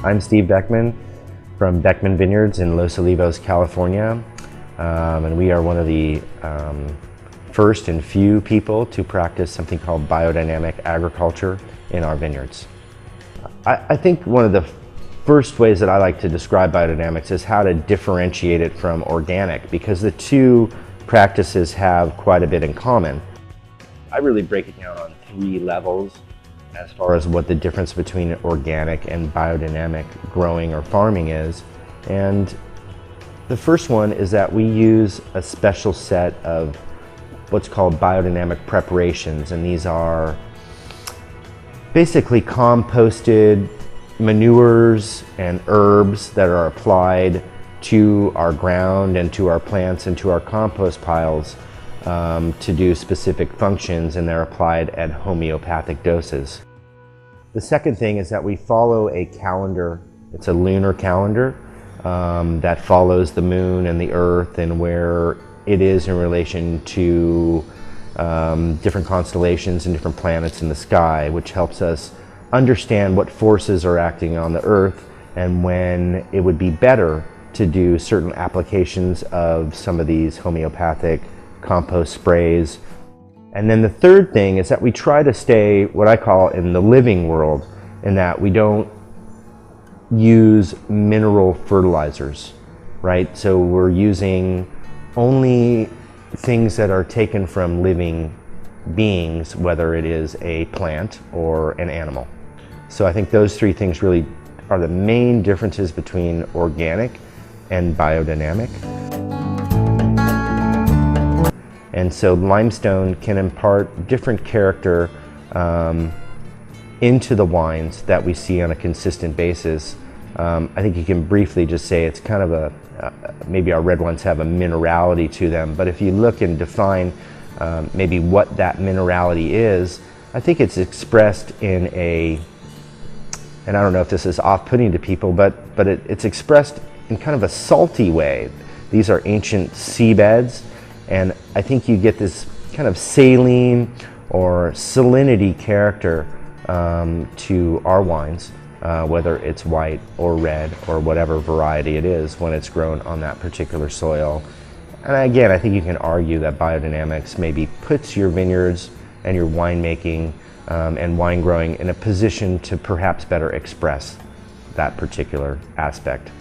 I'm Steve Beckmen from Beckmen Vineyards in Los Olivos, California, and we are one of the first and few people to practice something called biodynamic agriculture in our vineyards. I think one of the first ways that I like to describe biodynamics is how to differentiate it from organic, because the two practices have quite a bit in common. I really break it down on 3 levels as far as what the difference between organic and biodynamic growing or farming is. And the first one is that we use a special set of what's called biodynamic preparations, and these are basically composted manures and herbs that are applied to our ground and to our plants and to our compost piles to do specific functions, and they're applied at homeopathic doses. The second thing is that we follow a calendar. It's a lunar calendar that follows the moon and the earth and where it is in relation to different constellations and different planets in the sky, which helps us understand what forces are acting on the earth and when it would be better to do certain applications of some of these homeopathic compost sprays. And then the third thing is that we try to stay what I call in the living world, in that we don't use mineral fertilizers, right? So we're using only things that are taken from living beings, whether it is a plant or an animal. So I think those 3 things really are the main differences between organic and biodynamic. And so limestone can impart different character into the wines that we see on a consistent basis. I think you can briefly just say it's kind of maybe our red wines have a minerality to them, but if you look and define maybe what that minerality is, I think it's expressed in and I don't know if this is off-putting to people, but it's expressed in kind of a salty way. These are ancient seabeds, and I think you get this kind of saline or salinity character to our wines, whether it's white or red or whatever variety it is when it's grown on that particular soil. And again, I think you can argue that biodynamics maybe puts your vineyards and your winemaking and wine growing in a position to perhaps better express that particular aspect.